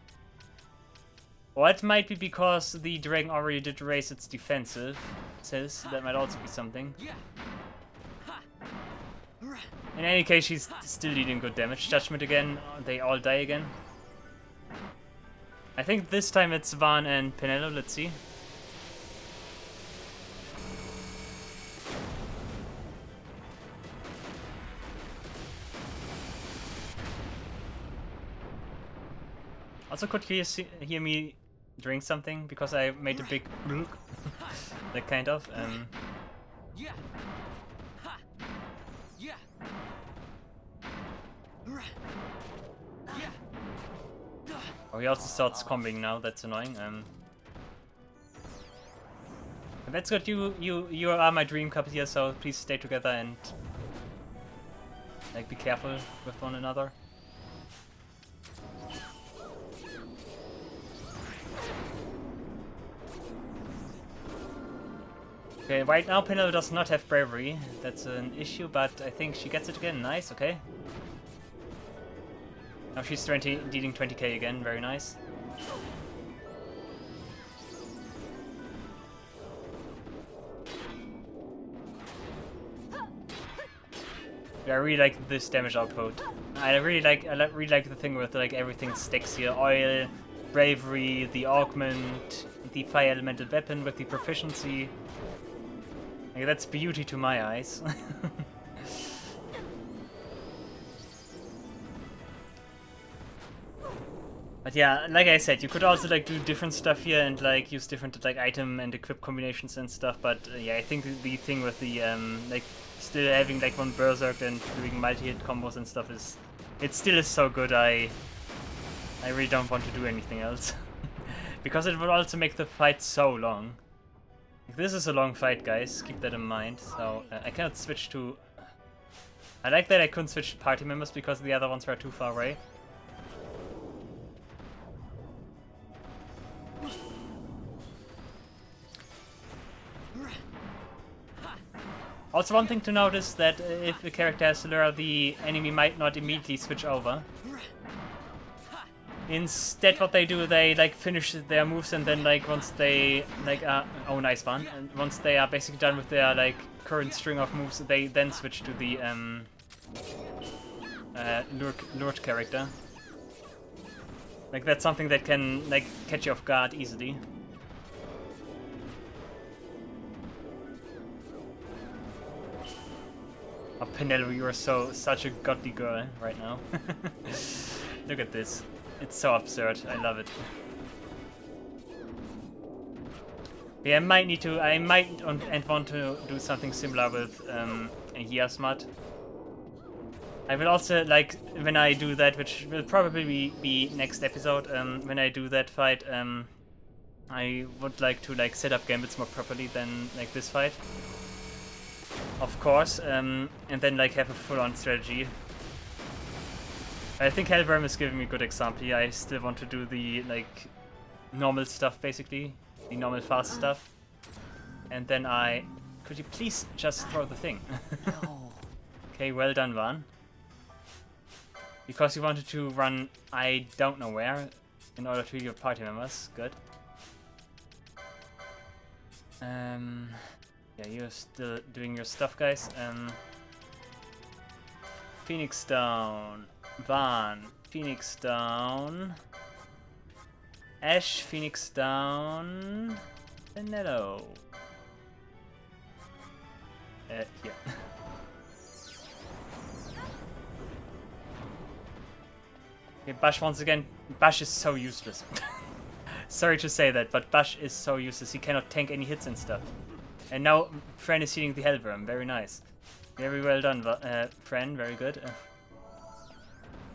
Or it might be because the dragon already did raise its defensive. That might also be something. In any case, she's still dealing good damage. Judgment again, they all die again. I think this time it's Van and Penelo, let's see. Also, could you hear me drink something? Because I made a big look. Like, kind of. Oh, he also starts comboing now, that's annoying. That's good, you are my dream couple here, so please stay together and like be careful with one another. Okay, right now Penelo does not have bravery. That's an issue, but I think she gets it again. Nice, okay. Now she's dealing 20k again, very nice. Yeah, I really like this damage output. I really like the thing with like everything sticks here. Oil, bravery, the augment, the fire elemental weapon with the proficiency. Like, that's beauty to my eyes. But yeah, like I said, you could also like do different stuff here and like use different like item and equip combinations and stuff. But yeah, I think the thing with the like still having like one berserk and doing multi-hit combos and stuff is it still is so good. I really don't want to do anything else because it will also make the fight so long. This is a long fight, guys. Keep that in mind. So I cannot switch to. I like that I couldn't switch to party members because the other ones were too far away. Also, one thing to notice that if the character has Lure, the enemy might not immediately switch over. Instead, what they do, they like finish their moves, and then like once they like oh, nice one. And once they are basically done with their like current string of moves, they then switch to the lured character. Like that's something that can like catch you off guard easily. Oh, Penelope, you are such a godly girl right now. Look at this. It's so absurd. I love it. Yeah, I might want to do something similar with Yasmat. I will also, like, when I do that, which will probably be next episode, when I do that fight, I would like to, like, set up gambits more properly than, like, this fight. Of course, and then, like, have a full-on strategy. I think Wyrm is giving me a good example here. I still want to do the, like, normal stuff, basically. The normal fast stuff. And then could you please just throw the thing? No. Okay, well done, Van. Because you wanted to run I don't know where in order to heal your party members. Good. Yeah, you're still doing your stuff, guys. Phoenix down. Van, Phoenix down. Ash, Phoenix down. Vanello. Yeah. Okay, Bash once again. Bash is so useless. Sorry to say that, but Bash is so useless. He cannot tank any hits and stuff. And now Fran is healing the Hellworm. Very nice. Very well done, Fran. Very good.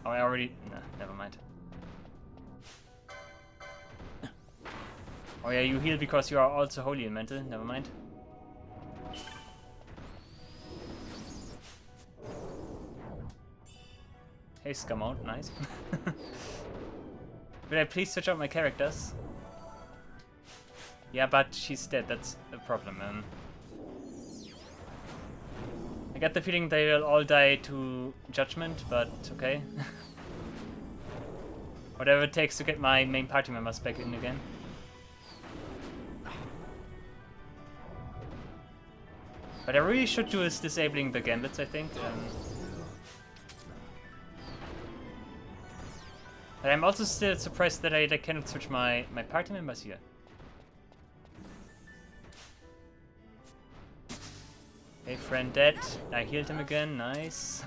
Oh, I already... Nah, never mind. Oh yeah, you heal because you are also holy elemental. Never mind. Hey, scum out. Nice. Will I please switch out my characters? Yeah, but she's dead. That's a problem. I get the feeling they will all die to Judgment, but okay. Whatever it takes to get my main party members back in again. What I really should do is disabling the gambits, I think. But I'm also still surprised that I cannot switch my party members here. Hey, friend dead. I healed him again. Nice.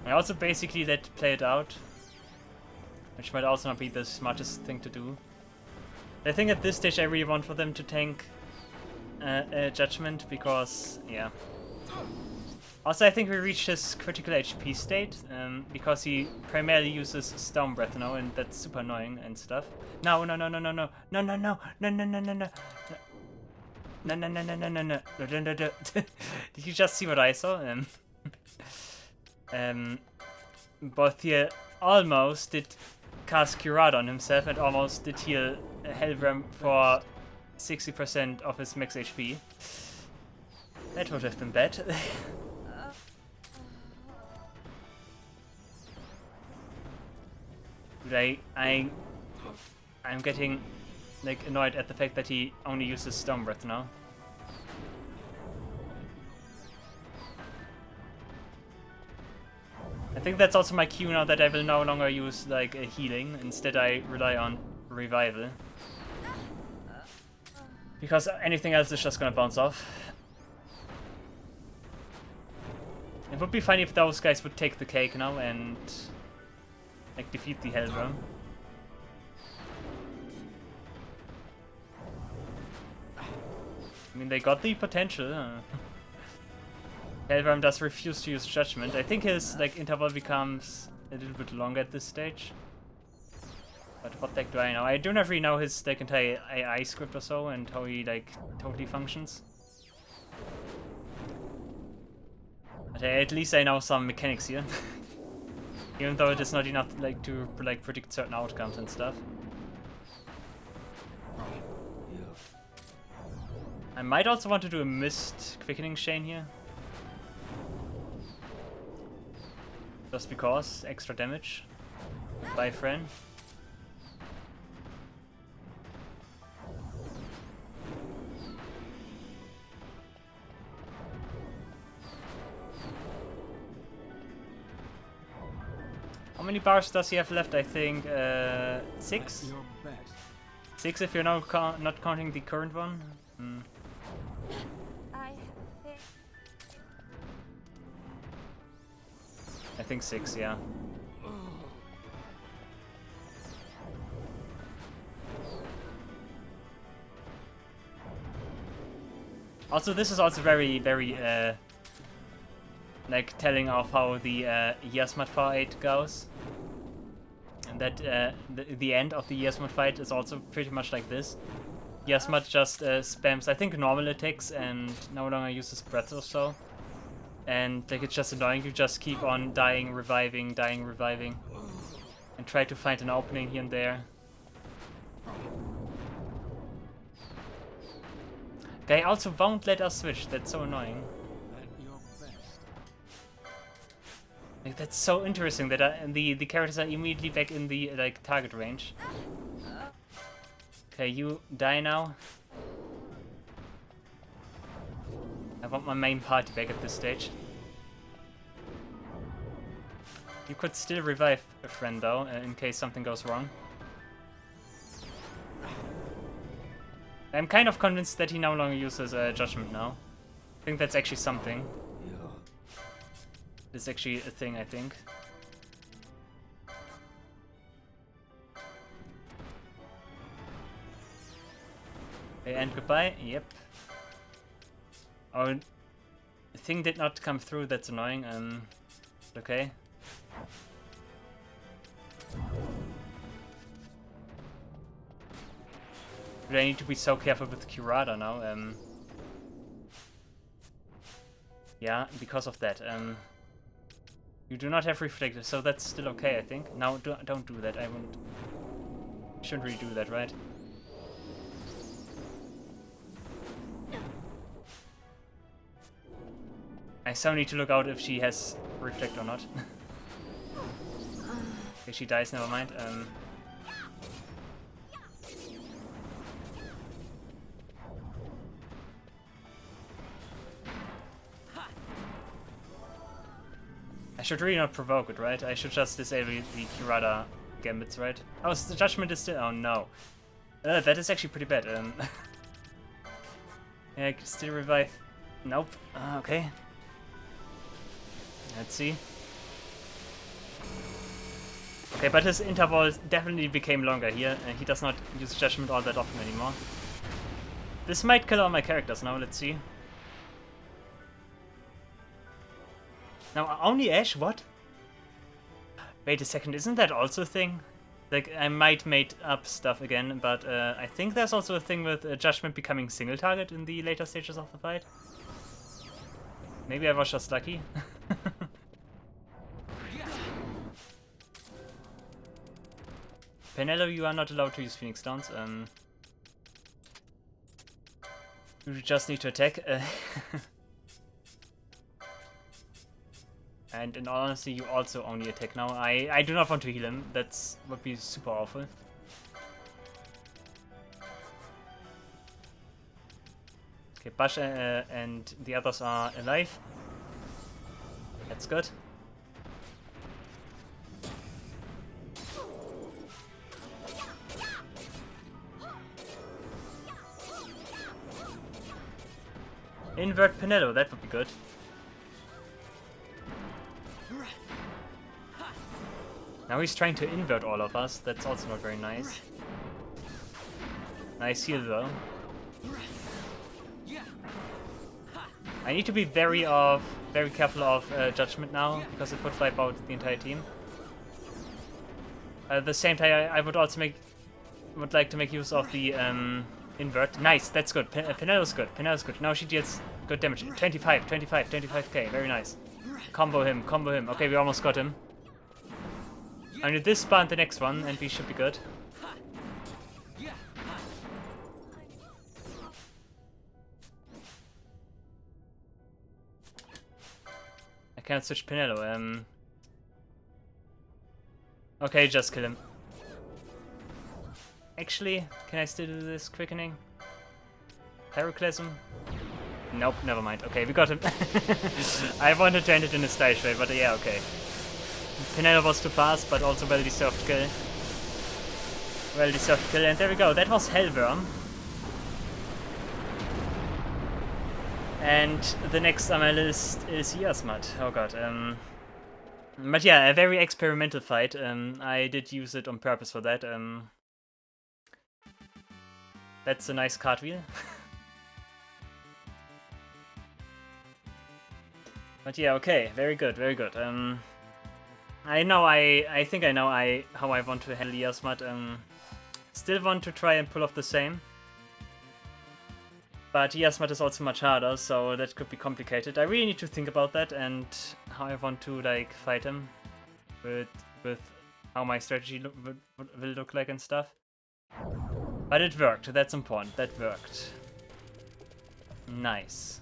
I also basically play it out, which might also not be the smartest thing to do. I think at this stage I really want for them to tank Judgment because, yeah. Also, I think we reached his critical HP state because he primarily uses Storm Breath now, and that's super annoying and stuff. No, no, no, no, no, no, no, no, no, no, no, no, no, no. No, no, no, no, no, no, no, no, no, no. Did you just see what I saw? Both here almost did cast Curad on himself and almost did heal Hellworm for 60% of his max HP. That would have been bad. Dude, I'm getting like annoyed at the fact that he only uses Storm Breath now. I think that's also my cue now that I will no longer use like a healing. Instead I rely on revival. Because anything else is just gonna bounce off. It would be funny if those guys would take the cake now and like defeat the Hellworm. I mean, they got the potential. Hellworm does refuse to use Judgment. I think his like interval becomes a little bit longer at this stage. But what the heck do I know? I do not really know his like entire AI script or so and how he like totally functions. But at least I know some mechanics here. Even though it is not enough like to like predict certain outcomes and stuff. I might also want to do a mist quickening chain here. Just because, extra damage. Bye, friend. How many bars does he have left? I think 6? 6 if you're now not counting the current one. Hmm. I think 6, yeah. Also, this is also very, like telling of how the Yasmat fight goes. And that the end of the Yasmat fight is also pretty much like this. Yasmat just spams, I think, normal attacks and no longer uses breath or so. And like it's just annoying, you just keep on dying, reviving, and try to find an opening here and there. They also won't let us switch, that's so annoying. Like, that's so interesting that the characters are immediately back in the like target range. Okay, you die now. I want my main party back at this stage. You could still revive a friend though, in case something goes wrong. I'm kind of convinced that he no longer uses Judgment now. I think that's actually something. It's actually a thing, I think. Okay, and goodbye. Yep. Oh, the thing did not come through, that's annoying. Okay. Do I need to be so careful with Kurada now? Yeah, because of that. You do not have Reflector, so that's still okay, I think. Now, don't do that. I won't. Shouldn't really do that, right? I so need to look out if she has Reflect or not. Okay, she dies, never mind. I should really not provoke it, right? I should just disable the Kurada gambits, right? Oh, the Judgment is still... Oh, no. That is actually pretty bad. Yeah, I can still revive... Nope. Okay. Let's see. Okay, but his interval definitely became longer here, and he does not use Judgment all that often anymore. This might kill all my characters now, let's see. Now, only Ash? What? Wait a second, isn't that also a thing? Like, I might made up stuff again, but I think there's also a thing with Judgment becoming single target in the later stages of the fight. Maybe I was just lucky. Penelo, you are not allowed to use Phoenix Downs. You just need to attack. And in all honesty, you also only attack now. I do not want to heal him. That's would be super awful. Okay, Bash and the others are alive. That's good. Invert Penelo, that would be good. Now he's trying to invert all of us, that's also not very nice. Nice heal though. I need to be very careful of Judgment now, because it would wipe out the entire team. At the same time, I would also would like to make use of the invert. Nice, that's good. Penelo's good. Penelo's good. Now she deals good damage. 25k, very nice. Combo him. Okay, we almost got him. I need this bar and the next one, and we should be good. can't switch Pinello. Okay, just kill him. Actually, can I still do this quickening? Pyroclasm? Nope, never mind. Okay, we got him. I wanted to end it in a style way, but yeah, okay. Pinello was too fast, but also well deserved kill. Well deserved kill, and there we go. That was Hellworm. And the next on my list is Yasmat. Oh god. But yeah, a very experimental fight. I did use it on purpose for that. That's a nice cartwheel. But yeah, okay, very good, very good. I think I know how I want to handle Yasmat. Still want to try and pull off the same. But Yasmat is also much harder, so that could be complicated. I really need to think about that and how I want to like fight him with how my strategy will look like and stuff. But it worked, that's important, that worked. Nice.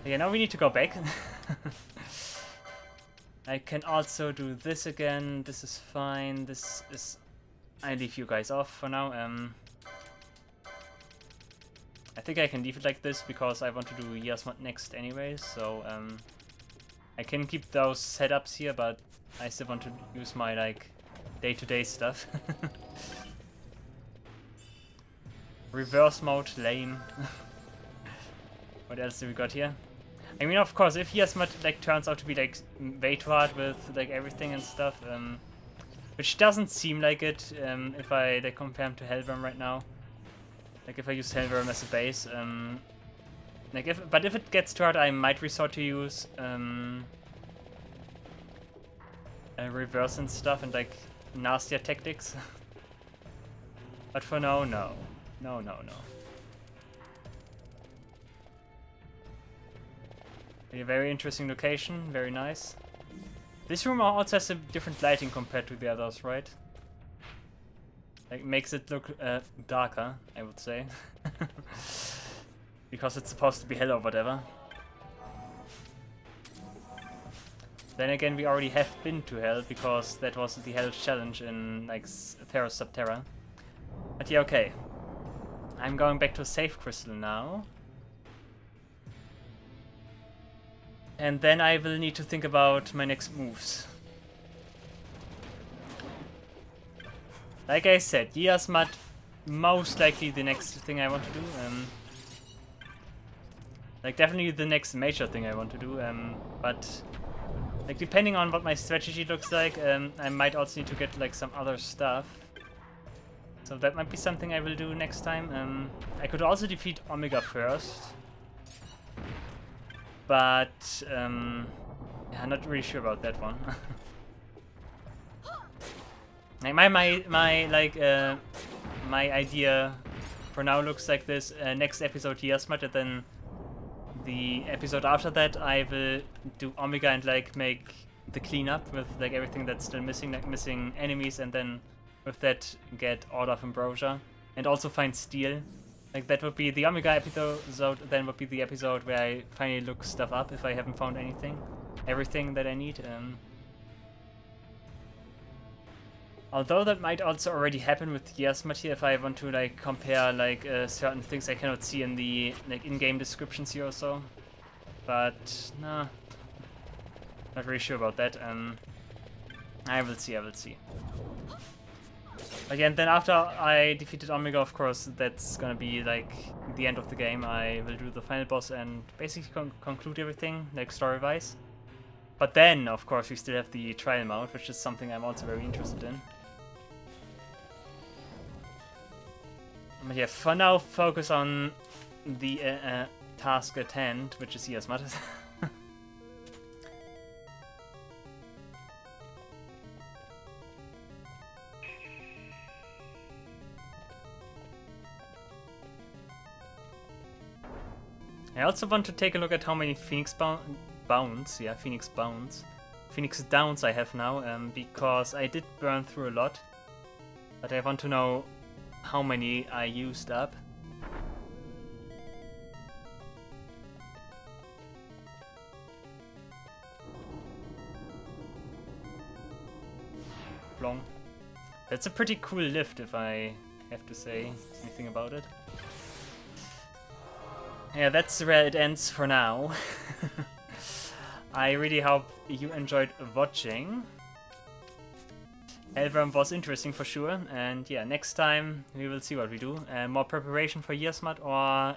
Yeah, now we need to go back. I can also do this again, this is fine, this is... I leave you guys off for now. I think I can leave it like this because I want to do Yasmat next anyway, so I can keep those setups here, but I still want to use my like day-to-day stuff. Reverse mode, lame. What else do we got here? I mean, of course, if Yasmat like turns out to be like way too hard with like everything and stuff, which doesn't seem like it if I like compare him to Hellworm right now. Like if I use Hellworm as a base, like if it gets too hard, I might resort to use a reverse and stuff and like nastier tactics. But for now, no. No. A very interesting location, very nice. This room also has a different lighting compared to the others, right? Like makes it look darker, I would say. Because it's supposed to be hell or whatever. Then again, we already have been to hell because that was the hell challenge in like Terra Subterra. But yeah, okay. I'm going back to Save Crystal now. And then I will need to think about my next moves. Like I said, Yasmat most likely the next thing I want to do. Like definitely the next major thing I want to do. But like depending on what my strategy looks like, I might also need to get like some other stuff. So that might be something I will do next time. I could also defeat Omega first. But yeah, I'm not really sure about that one. Like my idea for now looks like this. Next episode Yasmat, and then the episode after that I will do Omega and like make the cleanup with like everything that's still missing, like missing enemies, and then with that get Order of Ambrosia and also find Steel. Like that would be the Omega episode, then would be the episode where I finally look stuff up if I haven't found everything that I need. Although that might also already happen with Yasmat here if I want to like compare like certain things I cannot see in the like in-game descriptions here or so. But nah, not really sure about that. I will see. Again, then after I defeated Omega, of course, that's gonna be like the end of the game. I will do the final boss and basically conclude everything, like story-wise. But then, of course, we still have the trial mode, which is something I'm also very interested in. But yeah, for now, focus on the task at hand, which is Yasmat. I also want to take a look at how many Phoenix Downs I have now, because I did burn through a lot, but I want to know how many I used up. long. That's a pretty cool lift, if I have to say anything about it. Yeah, that's where it ends for now. I really hope you enjoyed watching. Hepburn was interesting for sure, and yeah, next time we will see what we do. More preparation for Yasmat, or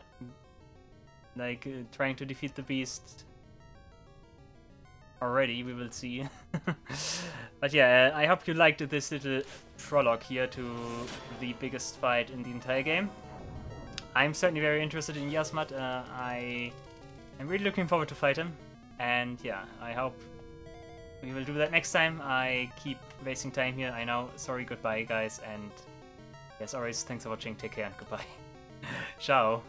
like trying to defeat the beast already, we will see. But yeah, I hope you liked this little prologue here to the biggest fight in the entire game. I'm certainly very interested in Yasmat. I am really looking forward to fight him, and yeah, I hope we will do that next time. I keep wasting time here, I know. Sorry, goodbye guys, and as always, thanks for watching, take care and goodbye. Ciao.